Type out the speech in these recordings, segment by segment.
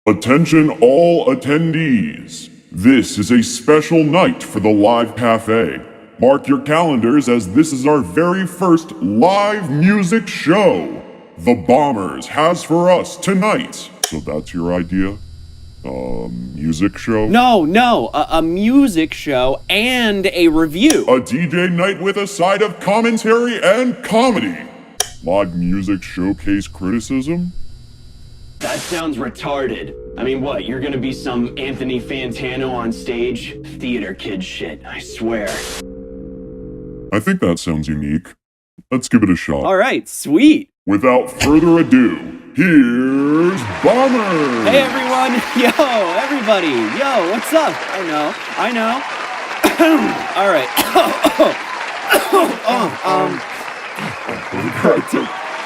Attention all attendees. This is a special night for the Live Cafe. Mark your calendars as this is our very first live music show the Bombers has for us tonight. So that's your idea? Music show? No, a music show and a review. A DJ night with a side of commentary and comedy. Live music showcase criticism? That sounds retarded. I mean, what, you're gonna be some Anthony Fantano on stage? Theater kid shit, I swear. I think that sounds unique. Let's give it a shot. All right, sweet. Without further ado, here's Bomber! Hey everyone, yo, everybody, yo, what's up? I know. All right.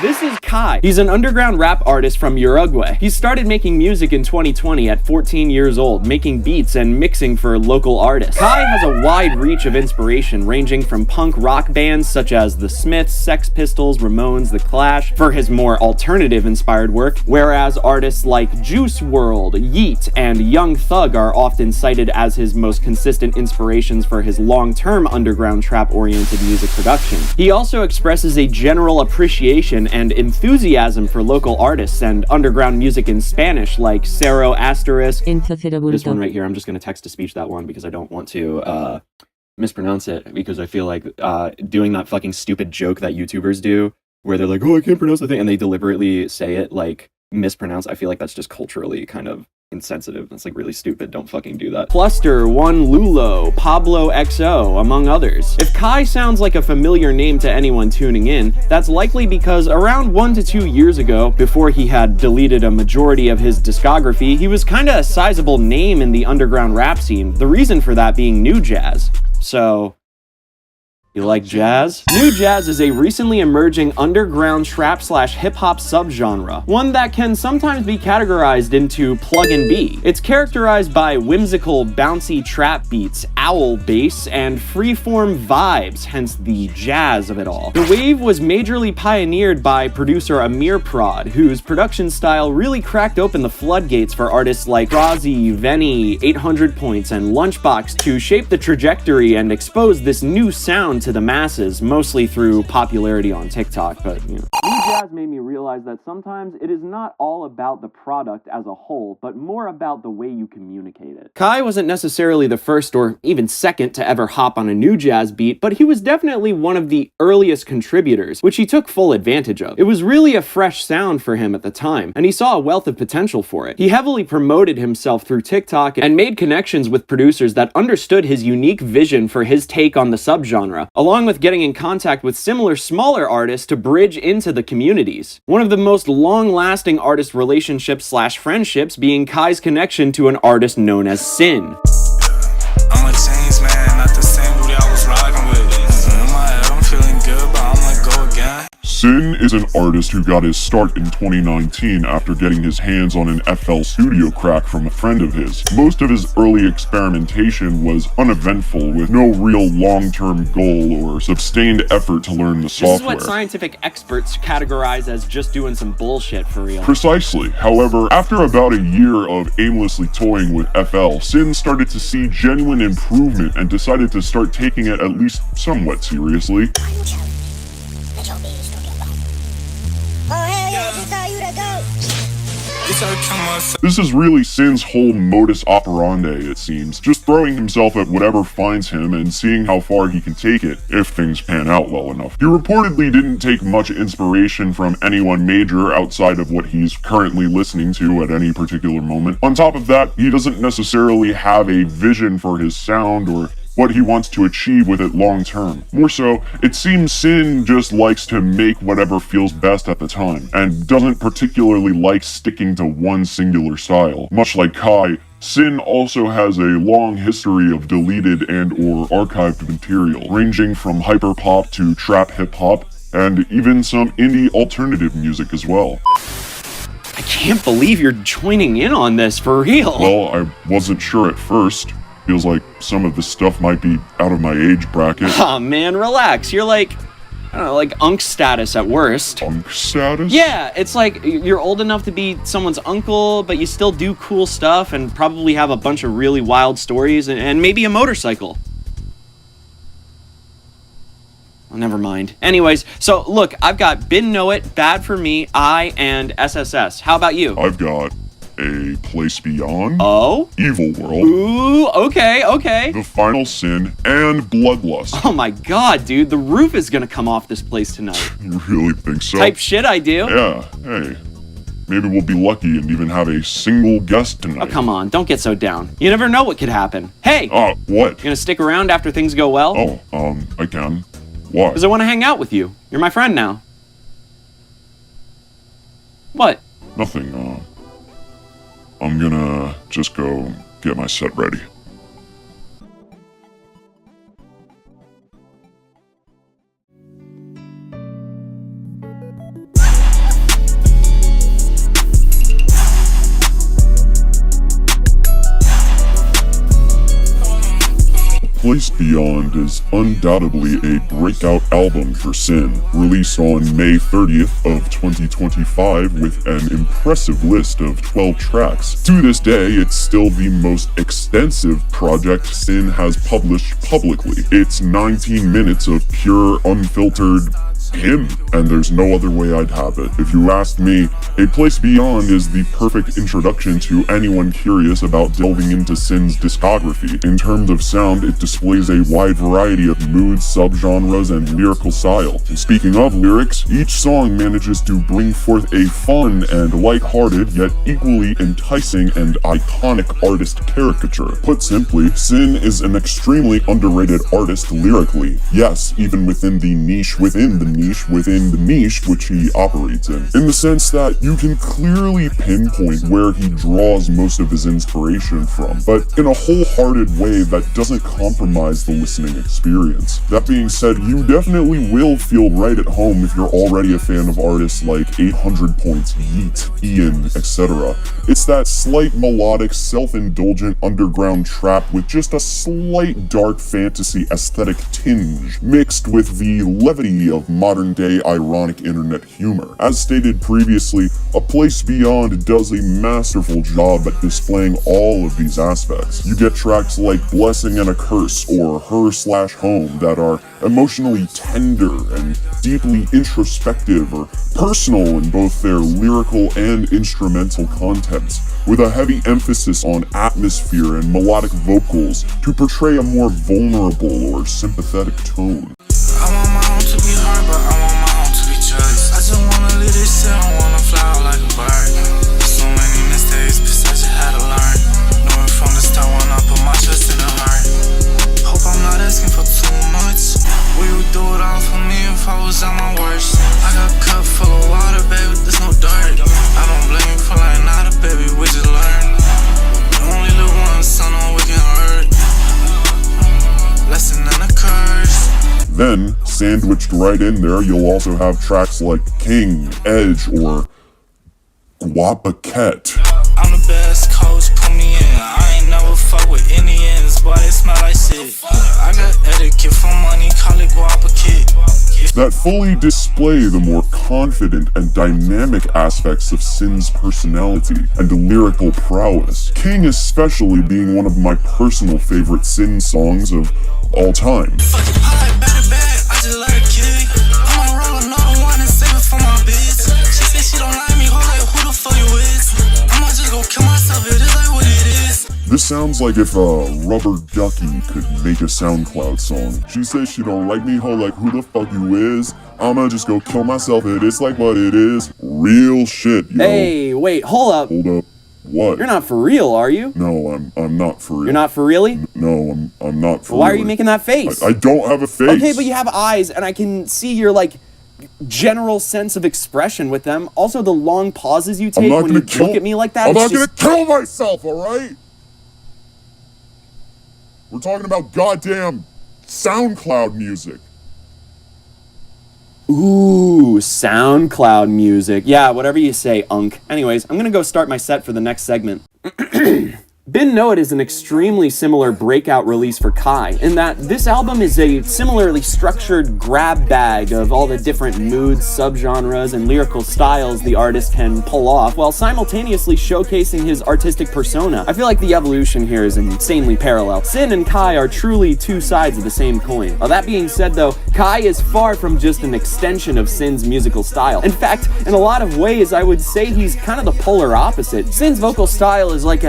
This is KHAI. He's an underground rap artist from Uruguay. He started making music in 2020 at 14 years old, making beats and mixing for local artists. KHAI has a wide reach of inspiration, ranging from punk rock bands such as The Smiths, Sex Pistols, Ramones, The Clash, for his more alternative-inspired work, whereas artists like Juice WRLD, Yeet, and Young Thug are often cited as his most consistent inspirations for his long-term underground trap-oriented music production. He also expresses a general appreciation and enthusiasm for local artists and underground music in Spanish like Cero Asterisk. This one right here, I'm just going to text-to-speech that one because I don't want to mispronounce it, because I feel like doing that fucking stupid joke that YouTubers do where they're like, oh, I can't pronounce the thing, and they deliberately say it like mispronounced. I feel like that's just culturally kind of insensitive. That's like really stupid. Don't fucking do that. Cluster, One Lulo, Pablo XO, among others. If KHAI sounds like a familiar name to anyone tuning in, that's likely because around 1 to 2 years ago, before he had deleted a majority of his discography, he was kinda a sizable name in the underground rap scene, the reason for that being nu jazz. So, you like jazz? Nu jazz is a recently emerging underground trap/hip-hop subgenre, one that can sometimes be categorized into plug and B. It's characterized by whimsical, bouncy trap beats, owl bass, and freeform vibes, hence the jazz of it all. The wave was majorly pioneered by producer Amir Prod, whose production style really cracked open the floodgates for artists like Razi, Venny, 800 Points, and Lunchbox to shape the trajectory and expose this new sound to the masses, mostly through popularity on TikTok. But, you know, nu jazz made me realize that sometimes it is not all about the product as a whole, but more about the way you communicate it. KHAI wasn't necessarily the first or even second to ever hop on a nu jazz beat, but he was definitely one of the earliest contributors, which he took full advantage of. It was really a fresh sound for him at the time, and he saw a wealth of potential for it. He heavily promoted himself through TikTok and made connections with producers that understood his unique vision for his take on the subgenre, along with getting in contact with similar smaller artists to bridge into the communities. One of the most long-lasting artist relationships/friendships being KHAI's connection to an artist known as Sin. I'm a changed man, not the same dude I was rocking with. In my head, I'm feeling good, but I'm like, go again. Sin is an artist who got his start in 2019 after getting his hands on an FL Studio crack from a friend of his. Most of his early experimentation was uneventful, with no real long-term goal or sustained effort to learn the software. This is what scientific experts categorize as just doing some bullshit for real. Precisely. However, after about a year of aimlessly toying with FL, Sin started to see genuine improvement and decided to start taking it at least somewhat seriously. This is really Sin's whole modus operandi, it seems, just throwing himself at whatever finds him and seeing how far he can take it, if things pan out well enough. He reportedly didn't take much inspiration from anyone major outside of what he's currently listening to at any particular moment. On top of that, he doesn't necessarily have a vision for his sound or what he wants to achieve with it long term. More so, it seems Sin just likes to make whatever feels best at the time, and doesn't particularly like sticking to one singular style. Much like KHAI, Sin also has a long history of deleted and or archived material, ranging from hyperpop to trap hip-hop, and even some indie alternative music as well. I can't believe you're joining in on this, for real. Well, I wasn't sure at first. Feels like some of this stuff might be out of my age bracket. Aw, man, relax. You're like I don't know, like unk status at worst. Unk status? Yeah, it's like you're old enough to be someone's uncle, but you still do cool stuff and probably have a bunch of really wild stories and maybe a motorcycle. Well, never mind. Anyways, so look, I've got BNKNWT, Bad For Me, I, and SSS. How about you? I've got A Place Beyond, Oh? Evil World, Ooh, okay. The Final Sin, and Bloodlust. Oh my god, dude, the roof is gonna come off this place tonight. You really think so? Type shit I do. Yeah, hey. Maybe we'll be lucky and even have a single guest tonight. Oh, come on, don't get so down. You never know what could happen. Hey! What? You gonna stick around after things go well? Oh, I can. Why? Because I want to hang out with you. You're my friend now. What? Nothing, I'm gonna just go get my set ready. Place Beyond is undoubtedly a breakout album for Sin, released on May 30th of 2025 with an impressive list of 12 tracks. To this day, it's still the most extensive project Sin has published publicly. It's 19 minutes of pure, unfiltered him, and there's no other way I'd have it. If you asked me, A Place Beyond is the perfect introduction to anyone curious about delving into Sin's discography. In terms of sound, it displays a wide variety of moods, subgenres, and lyrical style. And speaking of lyrics, each song manages to bring forth a fun and lighthearted, yet equally enticing and iconic artist caricature. Put simply, Sin is an extremely underrated artist lyrically. Yes, even within the niche within the niche which he operates in the sense that you can clearly pinpoint where he draws most of his inspiration from, but in a wholehearted way that doesn't compromise the listening experience. That being said, you definitely will feel right at home if you're already a fan of artists like 800 Points, Yeet, Ian, etc. It's that slight melodic, self-indulgent underground trap with just a slight dark fantasy aesthetic tinge, mixed with the levity of modern-day ironic internet humor. As stated previously, A Place Beyond does a masterful job at displaying all of these aspects. You get tracks like Blessing and a Curse or Her/Home that are emotionally tender and deeply introspective or personal in both their lyrical and instrumental contents, with a heavy emphasis on atmosphere and melodic vocals to portray a more vulnerable or sympathetic tone. I want my own to be hard, but I want my own to be just. I just wanna live this shit, I wanna fly out like a bird. So many mistakes, but I just had to learn. Knew it from the start when I put my trust in the heart. Hope I'm not asking for too much. We would do it all for me if I was at my worst. I got a cup full of water, baby, there's no dirt. I don't blame you for lying out of baby, we just learn. You only live once, so no we can hurt. Lesson and a curse. Then, sandwiched right in there, you'll also have tracks like King, Edge, or Guapaquette. I'm the best coach, put me in. I ain't never fuck with Indians, but it smell like shit. I got etiquette for money, call it Guapaquette. That fully display the more confident and dynamic aspects of Sin's personality and lyrical prowess. King especially being one of my personal favorite Sin songs of all time. Fuck it, I like better bad, I just let her kick. I'ma roll another one and save it for my bitch. She said she don't like me, hold like who the fuck you is? I'ma just go kill myself, it is like what it is. This sounds like if Rubber Ducky could make a SoundCloud song. She says she don't like me, ho, like who the fuck you is? I'ma just go kill myself, it is like what it is. Real shit, yo. Hey, wait, hold up. Hold up. What? You're not for real, are you? No, I'm not for real. You're not for really? No, I'm not for real. Why are you making that face? I don't have a face. Okay, but you have eyes, and I can see your, like, general sense of expression with them. Also, the long pauses you take when you look at me like that. I'm not gonna kill myself, alright? We're talking about goddamn SoundCloud music. Ooh, SoundCloud music. Yeah, whatever you say, Unk. Anyways, I'm gonna go start my set for the next segment. BNKNWT is an extremely similar breakout release for KHAI, in that this album is a similarly structured grab bag of all the different moods, subgenres, and lyrical styles the artist can pull off, while simultaneously showcasing his artistic persona. I feel like the evolution here is insanely parallel. Sin and KHAI are truly two sides of the same coin. That being said though, KHAI is far from just an extension of Sin's musical style. In fact, in a lot of ways, I would say he's kind of the polar opposite. Sin's vocal style is like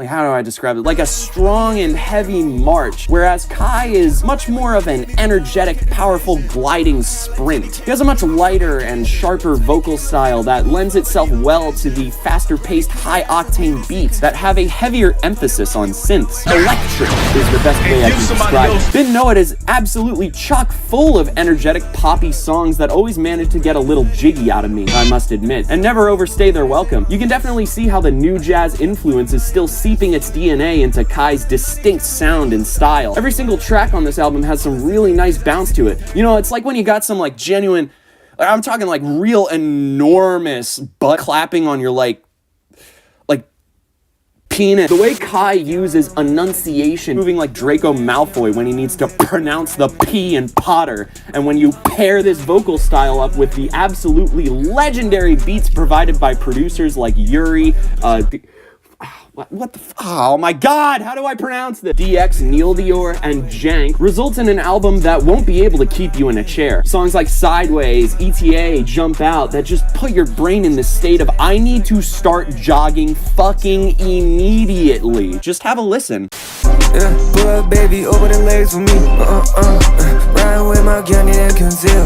how do I describe it? Like a strong and heavy march, whereas KHAI is much more of an energetic, powerful, gliding sprint. He has a much lighter and sharper vocal style that lends itself well to the faster-paced, high-octane beats that have a heavier emphasis on synths. Electric is the best way I can describe it. BNKNWT is absolutely chock full of energetic, poppy songs that always manage to get a little jiggy out of me, I must admit, and never overstay their welcome. You can definitely see how the new jazz influence is still seeping its DNA into KHAI's distinct sound and style. Every single track on this album has some really nice bounce to it. You know, it's like when you got some like genuine, I'm talking like real enormous butt clapping on your like penis. The way KHAI uses enunciation, moving like Draco Malfoy when he needs to pronounce the P in Potter, and when you pair this vocal style up with the absolutely legendary beats provided by producers like Yuri, oh my god, how do I pronounce this? DX, Neil Dior, and Jank, results in an album that won't be able to keep you in a chair. Songs like Sideways, ETA, Jump Out, that just put your brain in the state of I need to start jogging fucking immediately. Just have a listen. Yeah, pull up, baby, open the legs for me. Ride with my gun and conceal.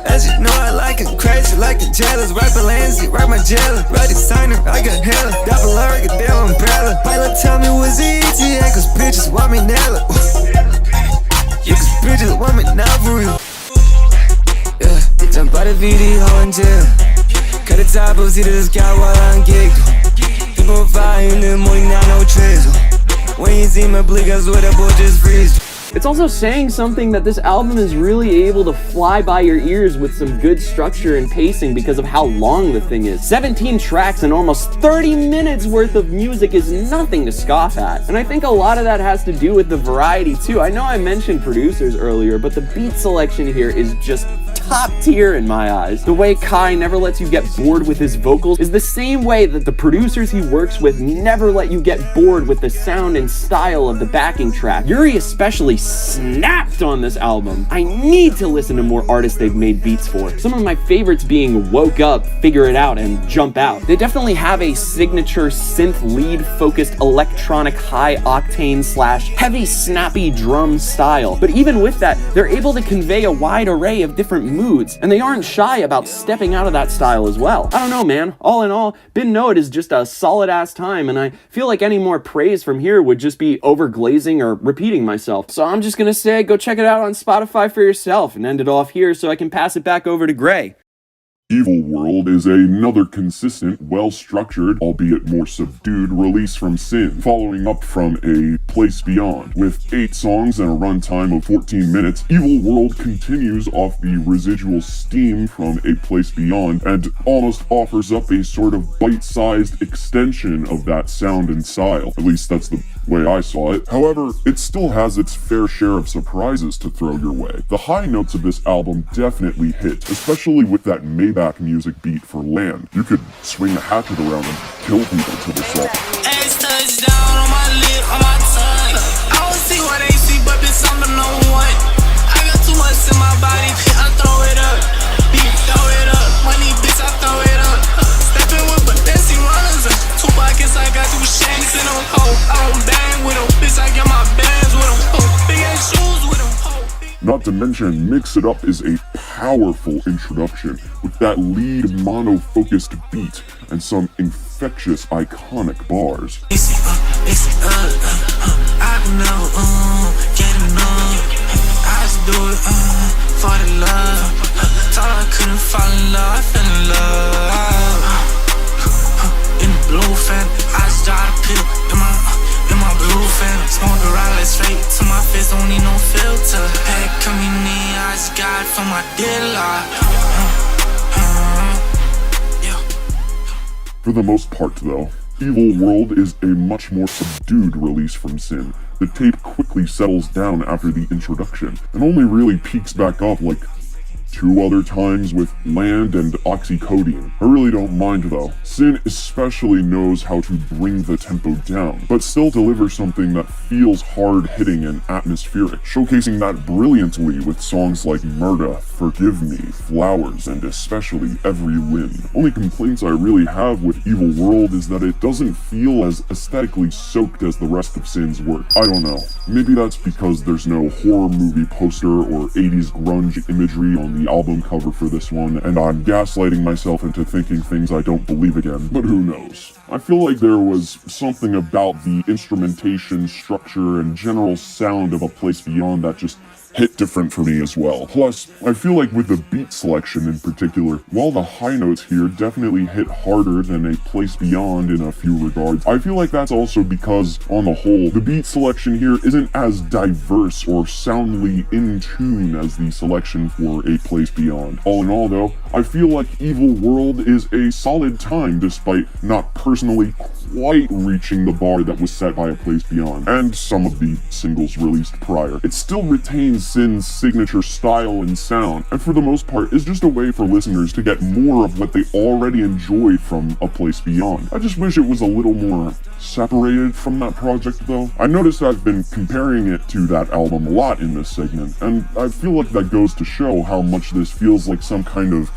As you know, I like it crazy, like a jealous. Right Balenci, right my jealous. Right designer, I got hella. Double R, get damn umbrella. Pilot tell me what's the ETA, cause bitches want me now. Yeah, cause bitches want me now for real. Yeah, jump out of VD, in jail. Cut the top of see to the sky while I'm gigged. People fire, you live more than no trace. When you see my blick, I swear that boy just freeze. It's also saying something that this album is really able to fly by your ears with some good structure and pacing because of how long the thing is. 17 tracks and almost 30 minutes worth of music is nothing to scoff at. And I think a lot of that has to do with the variety too. I know I mentioned producers earlier, but the beat selection here is just top tier in my eyes. The way KHAI never lets you get bored with his vocals is the same way that the producers he works with never let you get bored with the sound and style of the backing track. Yuri especially snapped on this album. I need to listen to more artists they've made beats for. Some of my favorites being Woke Up, Figure It Out, and Jump Out. They definitely have a signature synth lead focused electronic high octane / heavy snappy drum style. But even with that, they're able to convey a wide array of different moods, and they aren't shy about stepping out of that style as well. I don't know, man. All in all, BNKNWT is just a solid ass time, and I feel like any more praise from here would just be overglazing or repeating myself. So I'm just gonna say, go check it out on Spotify for yourself and end it off here so I can pass it back over to Gray. Evil World is another consistent, well-structured, albeit more subdued, release from Sin, following up from A Place Beyond. With 8 songs and a runtime of 14 minutes, Evil World continues off the residual steam from A Place Beyond and almost offers up a sort of bite-sized extension of that sound and style. At least that's the way I saw it. However, it still has its fair share of surprises to throw your way. The high notes of this album definitely hit, especially with that Maybach music beat for Land. You could swing a hatchet around and kill people to the song. Ace touchdown on my lip, on my tongue. I don't see what they see, but bitch, I'm the number one. I got too much in my body, I throw it up. Beat, throw it up. Money, bitch, I throw it up. Stepping with Balenci runners. 2 pockets, I got 2 shanks in them. I don't bang with them. Bitch, I get my bands with them. Big ass shoes with them. Not to mention, Mix It Up is a powerful introduction with that lead mono-focused beat and some infectious, iconic bars. I know, get enough. I just do it for the love. Thought I couldn't fall in love, I fell in love. In the blue fan, I just got a pill in my blue fan. Smoke the ride, let's straight to my face, don't need no filter. Hey, come in here, I just got it from my dealer. For the most part, though, Evil World is a much more subdued release from Sin. The tape quickly settles down after the introduction, and only really peaks back up like 2 other times with Land and Oxycodone. I really don't mind though. Sin especially knows how to bring the tempo down, but still deliver something that feels hard-hitting and atmospheric, showcasing that brilliantly with songs like Murda, Forgive Me, Flowers, and especially Every Limb. Only complaints I really have with Evil World is that it doesn't feel as aesthetically soaked as the rest of Sin's work. I don't know. Maybe that's because there's no horror movie poster or 80s grunge imagery on the album cover for this one, and I'm gaslighting myself into thinking things I don't believe again, but who knows. I feel like there was something about the instrumentation, structure, and general sound of A Place Beyond that just hit different for me as well. Plus, I feel like with the beat selection in particular, while the high notes here definitely hit harder than A Place Beyond in a few regards, I feel like that's also because, on the whole, the beat selection here isn't as diverse or soundly in tune as the selection for A Place Beyond. All in all though, I feel like Evil World is a solid time despite not personally quite reaching the bar that was set by A Place Beyond, and some of the singles released prior. It still retains Sin's signature style and sound, and for the most part is just a way for listeners to get more of what they already enjoy from A Place Beyond. I just wish it was a little more separated from that project though. I noticed I've been comparing it to that album a lot in this segment, and I feel like that goes to show how much this feels like some kind of,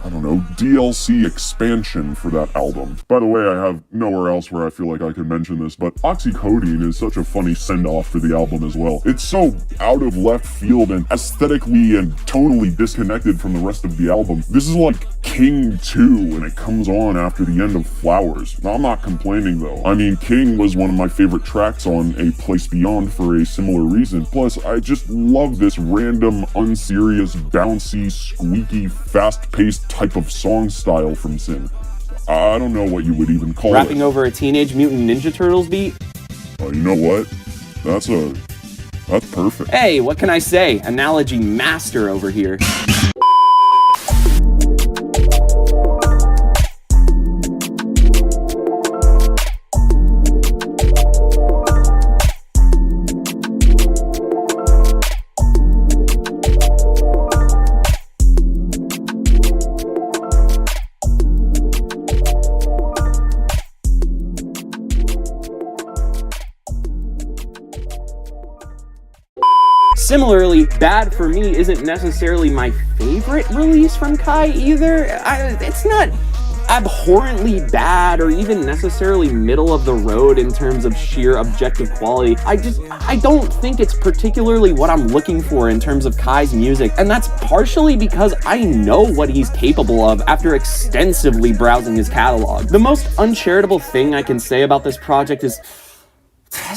I don't know, DLC expansion for that album. By the way, I have nowhere else where I feel like I can mention this, but Oxycodone is such a funny send-off for the album as well. It's so out of left field and aesthetically and tonally disconnected from the rest of the album. This is like King 2, and it comes on after the end of Flowers. Now, I'm not complaining though. I mean, King was one of my favorite tracks on A Place Beyond for a similar reason. Plus, I just love this random, unserious, bouncy, squeaky, fast-paced type of song style from Sin. I don't know what you would even call it. Rapping over a Teenage Mutant Ninja Turtles beat? You know what? That's perfect. Hey, what can I say? Analogy master over here. Similarly, Bad for Me isn't necessarily my favorite release from KHAI either. It's not abhorrently bad or even necessarily middle of the road in terms of sheer objective quality. I don't think it's particularly what I'm looking for in terms of KHAI's music, and that's partially because I know what he's capable of after extensively browsing his catalog. The most uncharitable thing I can say about this project is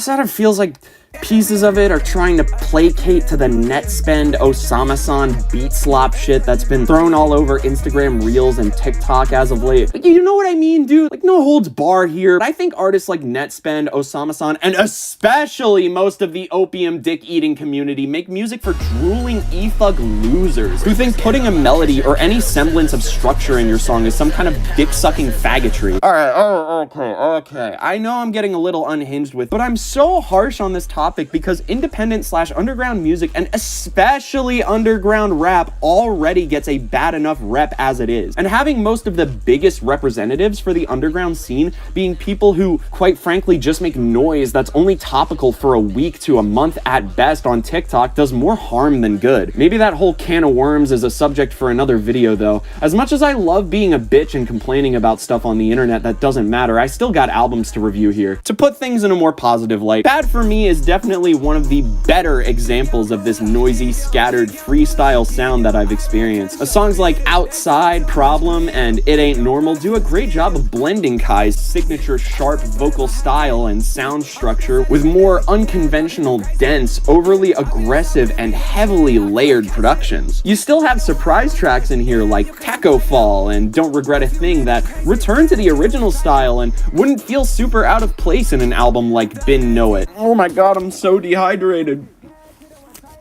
that it feels like pieces of it are trying to placate to the net spend Osama-san beat slop shit that's been thrown all over Instagram Reels and TikTok as of late. Like, you know what I mean, dude? Like, no holds bar here. I think artists like Netspend, Osama-san, and especially most of the opium dick-eating community make music for drooling e-thug losers who think putting a melody or any semblance of structure in your song is some kind of dick-sucking faggotry. Alright, okay. I know I'm getting a little unhinged with, but I'm so harsh on this topic because independent/underground music, and especially underground rap, already gets a bad enough rep as it is. And having most of the biggest representatives for the underground scene being people who, quite frankly, just make noise that's only topical for a week to a month at best on TikTok does more harm than good. Maybe that whole can of worms is a subject for another video though. As much as I love being a bitch and complaining about stuff on the internet that doesn't matter, I still got albums to review here. To put things in a more positive light, Bad for Me is definitely one of the better examples of this noisy, scattered, freestyle sound that I've experienced. Songs like Outside, Problem, and It Ain't Normal do a great job of blending KHAI's signature sharp vocal style and sound structure with more unconventional, dense, overly aggressive, and heavily layered productions. You still have surprise tracks in here like Taco Fall and Don't Regret a Thing that return to the original style and wouldn't feel super out of place in an album like BNKNWT. Oh my god, I'm so dehydrated.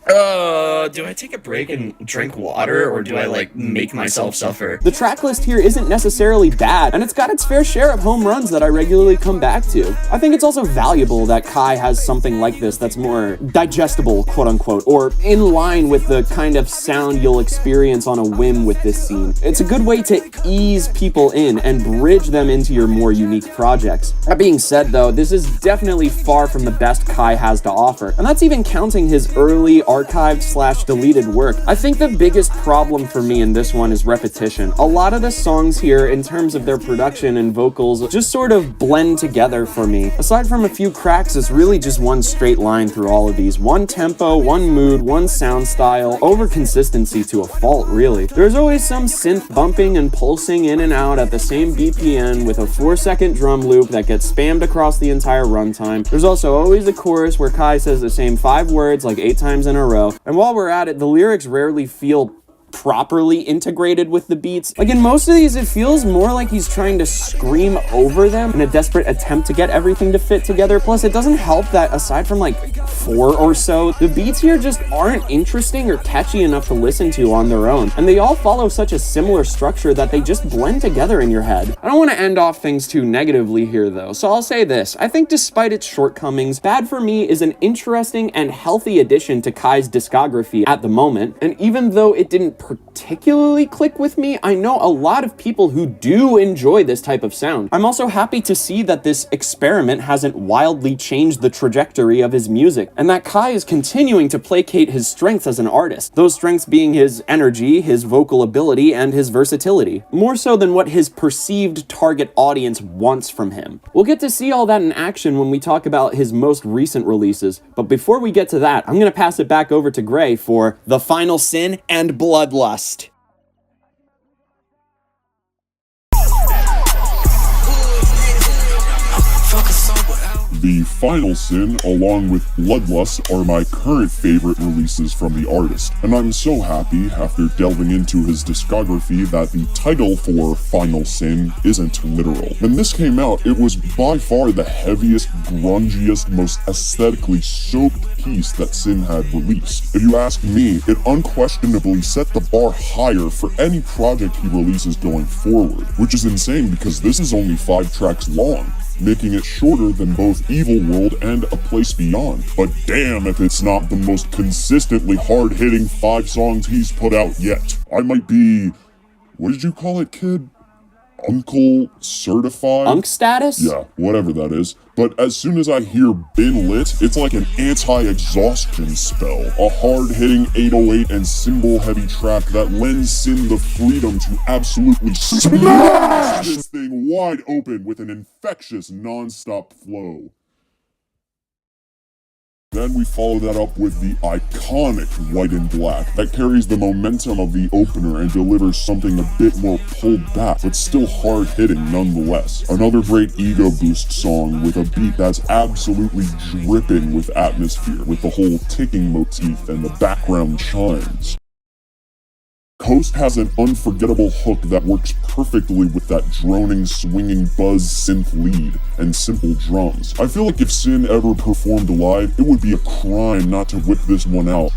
Do I take a break and drink water, or do I, like, make myself suffer? The track list here isn't necessarily bad, and it's got its fair share of home runs that I regularly come back to. I think it's also valuable that KHAI has something like this that's more digestible, quote unquote, or in line with the kind of sound you'll experience on a whim with this scene. It's a good way to ease people in and bridge them into your more unique projects. That being said though, this is definitely far from the best KHAI has to offer, and that's even counting his early archived/deleted work. I think the biggest problem for me in this one is repetition. A lot of the songs here, in terms of their production and vocals, just sort of blend together for me. Aside from a few cracks, it's really just one straight line through all of these. One tempo, one mood, one sound style, over consistency to a fault, really. There's always some synth bumping and pulsing in and out at the same BPM with a 4-second drum loop that gets spammed across the entire runtime. There's also always a chorus where KHAI says the same 5 words like 8 times in a row. And while we're at it, the lyrics rarely feel properly integrated with the beats. Like in most of these, it feels more like he's trying to scream over them in a desperate attempt to get everything to fit together. Plus, it doesn't help that aside from like 4 or so, the beats here just aren't interesting or catchy enough to listen to on their own. And they all follow such a similar structure that they just blend together in your head. I don't want to end off things too negatively here though, so I'll say this. I think despite its shortcomings, Bad For Me is an interesting and healthy addition to KHAI's discography at the moment. And even though it didn't particularly click with me, I know a lot of people who do enjoy this type of sound. I'm also happy to see that this experiment hasn't wildly changed the trajectory of his music, and that KHAI is continuing to placate his strengths as an artist, those strengths being his energy, his vocal ability, and his versatility, more so than what his perceived target audience wants from him. We'll get to see all that in action when we talk about his most recent releases, but before we get to that, I'm gonna pass it back over to Gray for The Final Sin and Bloodlust. The Final Sin, along with Bloodlust, are my current favorite releases from the artist, and I'm so happy, after delving into his discography, that the title for Final Sin isn't literal. When this came out, it was by far the heaviest, grungiest, most aesthetically soaked piece that Sin had released. If you ask me, it unquestionably set the bar higher for any project he releases going forward, which is insane because this is only 5 tracks long, making it shorter than both Evil World and A Place Beyond. But damn if it's not the most consistently hard-hitting 5 songs he's put out yet. I might be... what did you call it, kid? Uncle certified? Unk status? Yeah, whatever that is. But as soon as I hear Bin Lit, it's like an anti-exhaustion spell. A hard-hitting 808 and cymbal-heavy track that lends Sin the freedom to absolutely smash this thing wide open with an infectious non-stop flow. Then we follow that up with the iconic White and Black that carries the momentum of the opener and delivers something a bit more pulled back, but still hard-hitting nonetheless. Another great ego boost song with a beat that's absolutely dripping with atmosphere, with the whole ticking motif and the background chimes. Coast has an unforgettable hook that works perfectly with that droning, swinging buzz synth lead and simple drums. I feel like if Sin ever performed live, it would be a crime not to whip this one out.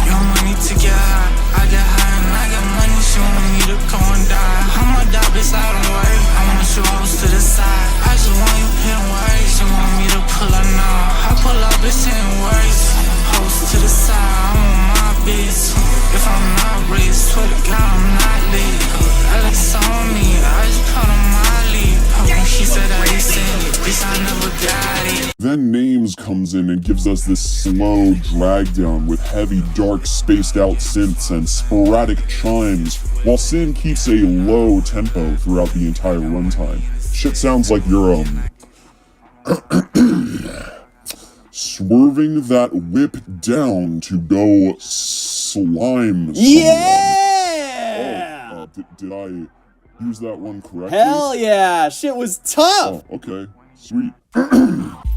Your money to get high, I get high and I got money, she want me to go and die. I'ma die beside the way, I wanna show hoes to the side. I just want you pin white, she want me to pull her now. I pull up the same words, hoes to the side, I'm on my beats. If I'm not rich, swear to God I'm not late. Alex on me, I just put on my lead. She said I ain't seen it, bitch I never got it. Then Names comes in and gives us this slow drag down with heavy, dark, spaced out synths and sporadic chimes, while Sin keeps a low tempo throughout the entire runtime. Shit sounds like you're, swerving that whip down to go slime someone. Yeah! Oh, did I use that one correctly? Hell yeah! Shit was tough! Oh, okay. Sweet.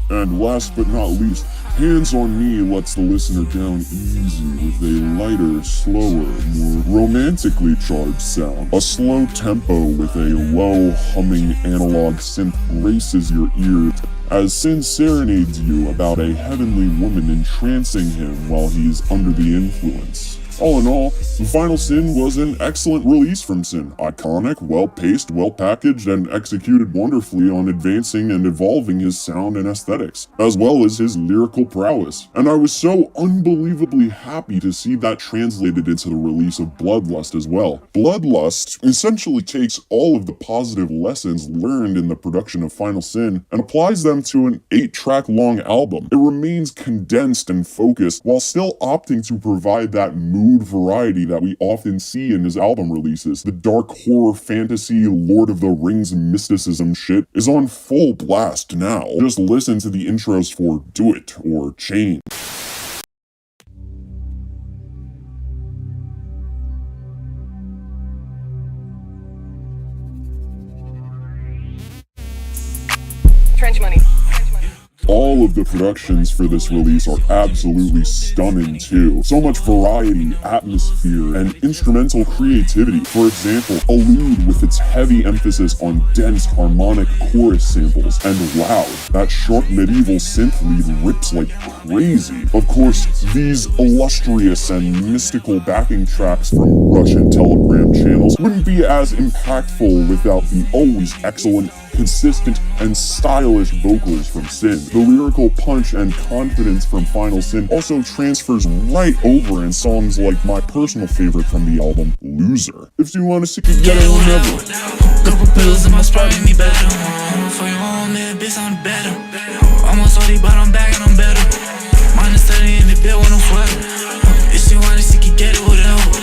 And last but not least, Hands on Me lets the listener down easy with a lighter, slower, more romantically charged sound. A slow tempo with a low, humming analog synth graces your ears as Sin serenades you about a heavenly woman entrancing him while he's under the influence. All in all, Final Sin was an excellent release from Sin. Iconic, well-paced, well-packaged, and executed wonderfully on advancing and evolving his sound and aesthetics, as well as his lyrical prowess. And I was so unbelievably happy to see that translated into the release of Bloodlust as well. Bloodlust essentially takes all of the positive lessons learned in the production of Final Sin and applies them to an 8-track long album. It remains condensed and focused while still opting to provide that mood variety that we often see in his album releases. The dark horror fantasy, Lord of the Rings mysticism shit is on full blast now. Just listen to the intros for Do It or Change. Trench money. All of the productions for this release are absolutely stunning too. So much variety, atmosphere, and instrumental creativity. For example, Allude with its heavy emphasis on dense harmonic chorus samples, and Loud, that short medieval synth lead rips like crazy. Of course, these illustrious and mystical backing tracks from Russian Telegram channels wouldn't be as impactful without the always excellent, consistent, and stylish vocals from Sin. The lyrical punch and confidence from Final Sin also transfers right over in songs like my personal favorite from the album, Loser. If you want to sick it, get it whenever. Couple pills in my Sprite make me better. For your own man, bitch, I'm better. Almost 40, but I'm back and I'm better. Minus 30 in the bed when I'm sweating. If you want to sick it, get it whatever.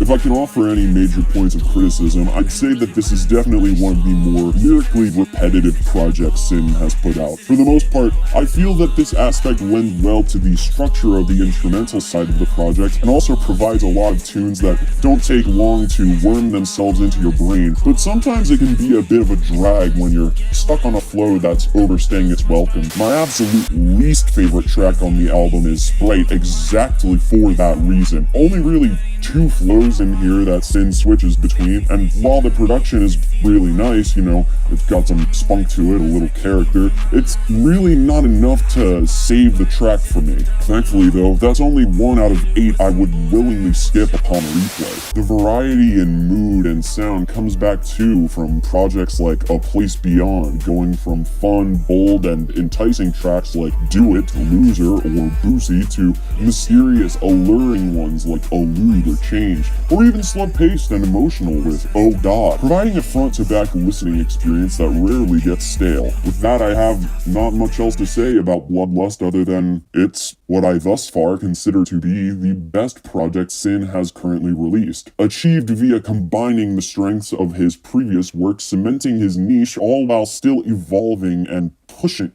If I can offer any major points of criticism, I'd say that this is definitely one of the more lyrically repetitive projects Sin has put out. For the most part, I feel that this aspect lends well to the structure of the instrumental side of the project and also provides a lot of tunes that don't take long to worm themselves into your brain, but sometimes it can be a bit of a drag when you're stuck on a flow that's overstaying its welcome. My absolute least favorite track on the album is Sprite, exactly for that reason. Only really 2 flows in here that Sin switches between, and while the production is really nice, you know, it's got some spunk to it, a little character, it's really not enough to save the track for me. Thankfully though, that's only 1 out of 8 I would willingly skip upon a replay. The variety in mood and sound comes back too from projects like A Place Beyond, going from fun, bold, and enticing tracks like Do It, Loser, or Boosie to mysterious, alluring ones like Allude or Change, or even slow-paced and emotional with Oh God, providing a front-to-back listening experience that rarely gets stale. With that, I have not much else to say about Bloodlust other than it's what I thus far consider to be the best project Sin has currently released, achieved via combining the strengths of his previous work, cementing his niche, all while still evolving and pushing.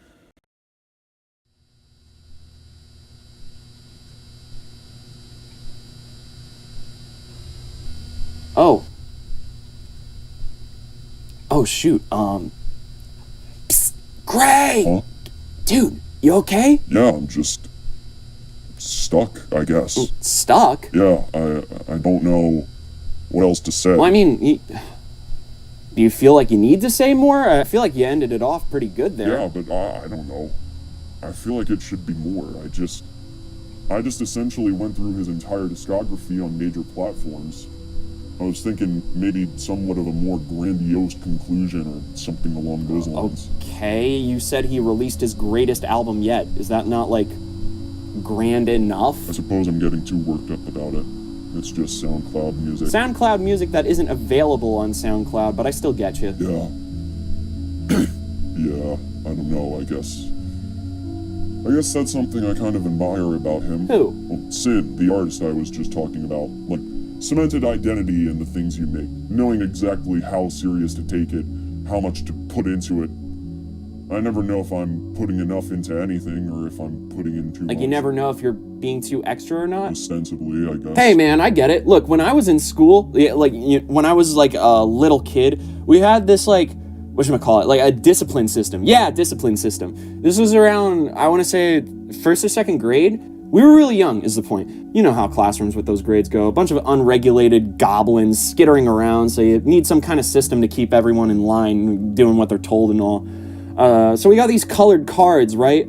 Oh shoot, Psst, Gray! Huh? Dude, you okay? Yeah, I'm just stuck, I guess. Stuck? Yeah, I don't know what else to say. Well, I mean, do you feel like you need to say more? I feel like you ended it off pretty good there. Yeah, but I don't know. I feel like it should be more. I just essentially went through his entire discography on major platforms. I was thinking maybe somewhat of a more grandiose conclusion or something along those lines. Okay, you said he released his greatest album yet. Is that not, like, grand enough? I suppose I'm getting too worked up about it. It's just SoundCloud music. SoundCloud music that isn't available on SoundCloud, but I still get you. Yeah. Yeah, I don't know, I guess that's something I kind of admire about him. Who? Well, Sid, the artist I was just talking about. Like, cemented identity in the things you make, knowing exactly how serious to take it, how much to put into it. I never know if I'm putting enough into anything or if I'm putting in too much. Like, you never know if you're being too extra or not? Ostensibly, I guess. Hey man, I get it. Look, when I was in school, when I was like a little kid, we had this whatchamacallit, like a discipline system. Yeah, discipline system. This was around, I want to say, 1st or 2nd grade. We were really young, is the point. You know how classrooms with those grades go. A bunch of unregulated goblins skittering around, so you need some kind of system to keep everyone in line, doing what they're told and all. So we got these colored cards, right?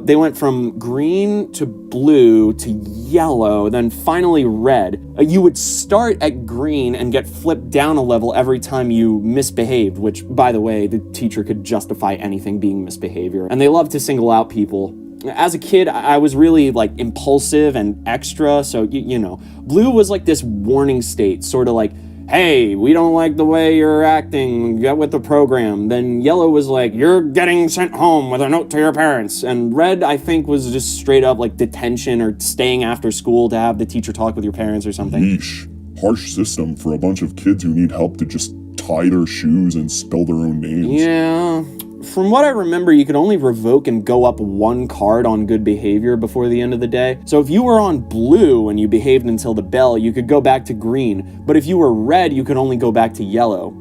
They went from green to blue to yellow, then finally red. You would start at green and get flipped down a level every time you misbehaved, which, by the way, the teacher could justify anything being misbehavior. And they love to single out people. As a kid, I was really like impulsive and extra, so you know. Blue was like this warning state, sort of like, hey, we don't like the way you're acting, get with the program. Then yellow was like, you're getting sent home with a note to your parents. And red, I think, was just straight up like detention or staying after school to have the teacher talk with your parents or something. Yeesh. Harsh system for a bunch of kids who need help to just tie their shoes and spell their own names. Yeah. From what I remember, you could only revoke and go up 1 card on good behavior before the end of the day. So if you were on blue and you behaved until the bell, you could go back to green. But if you were red, you could only go back to yellow.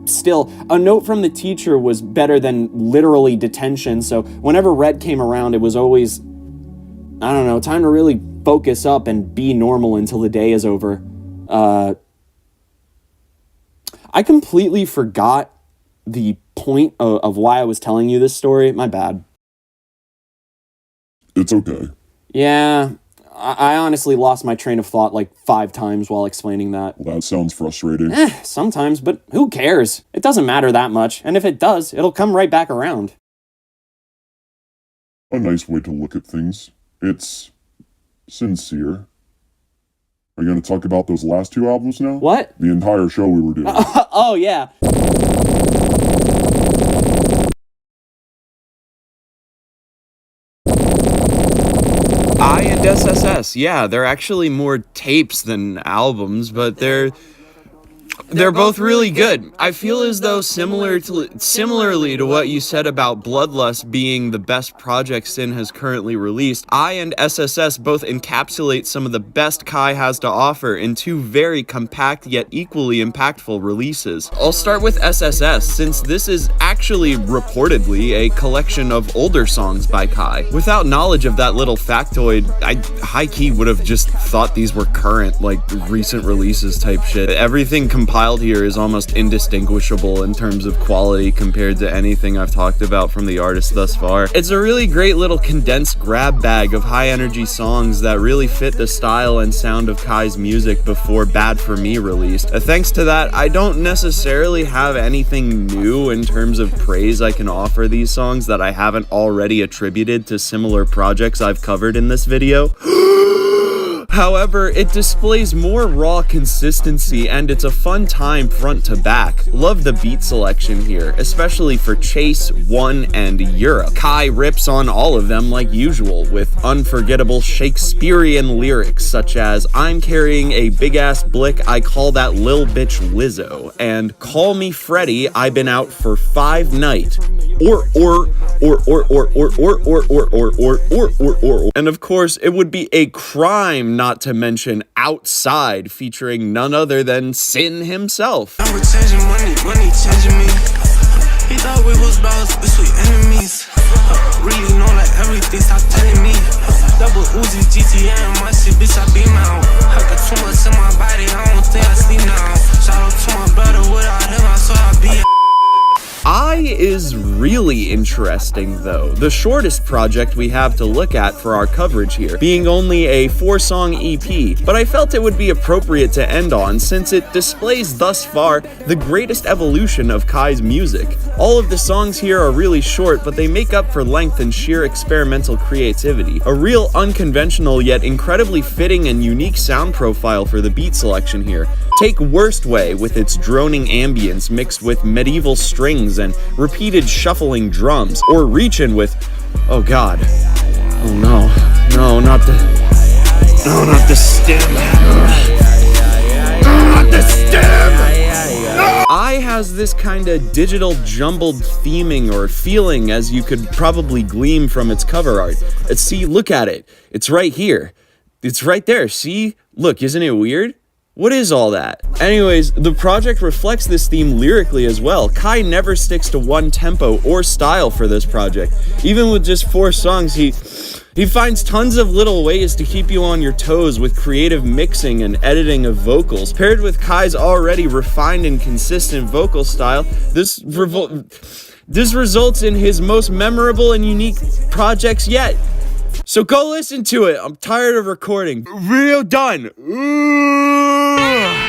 Still, a note from the teacher was better than literally detention, so whenever red came around, it was always, I don't know, time to really focus up and be normal until the day is over. I completely forgot the point of why I was telling you this story. My bad. It's okay. Yeah, I honestly lost my train of thought like 5 times while explaining that. Well, that sounds frustrating. Sometimes, but who cares? It doesn't matter that much, and if it does, it'll come right back around. A nice way to look at things. It's sincere. Are you going to talk about those last 2 albums now? What? The entire show we were doing. Oh, yeah. I and SSS, yeah, they're actually more tapes than albums, but they're both really good. I feel as though similarly to what you said about Bloodlust being the best project Sin has currently released, I and SSS both encapsulate some of the best KHAI has to offer in 2 very compact yet equally impactful releases. I'll start with SSS, since this is actually reportedly a collection of older songs by KHAI. Without knowledge of that little factoid, I high-key would have just thought these were current, like, recent releases type shit. Everything compiled here is almost indistinguishable in terms of quality compared to anything I've talked about from the artist thus far. It's a really great little condensed grab bag of high energy songs that really fit the style and sound of KHAI's music before Bad For Me released. Thanks to that, I don't necessarily have anything new in terms of praise I can offer these songs that I haven't already attributed to similar projects I've covered in this video. However, it displays more raw consistency and it's a fun time front to back. Love the beat selection here, especially for Chase, One, and Europe. KHAI rips on all of them like usual, with unforgettable Shakespearean lyrics such as I'm carrying a big ass blick, I call that lil bitch Lizzo, and Call Me Freddy, I been out for 5 night. And of course, it would be a crime not to mention Outside, featuring none other than Sin himself. Now we're changing money changing me. He thought we was brothers, but we enemies. Really know like everything, stop telling me. Double Uzi, GTA, and my shit, bitch, I beam out. I got too much in my body, I don't think I sleep now. Shout out to my brother, without him, I saw I be. I is really interesting though, the shortest project we have to look at for our coverage here, being only a 4-song EP, but I felt it would be appropriate to end on since it displays thus far the greatest evolution of KHAI's music. All of the songs here are really short, but they make up for length and sheer experimental creativity. A real unconventional yet incredibly fitting and unique sound profile for the beat selection here. Take Worst Way with its droning ambience mixed with medieval strings and repeated shuffling drums, or Reachin' with, oh god, oh no, not the stem, not the stem. I has this kind of digital jumbled theming or feeling as you could probably glean from its cover art. See, look at it, it's right here, it's right there, see, look, isn't it weird? What is all that? Anyways, the project reflects this theme lyrically as well. KHAI never sticks to one tempo or style for this project. Even with just 4 songs, he finds tons of little ways to keep you on your toes with creative mixing and editing of vocals. Paired with KHAI's already refined and consistent vocal style, this results in his most memorable and unique projects yet. So go listen to it. I'm tired of recording. Video done. Ooh.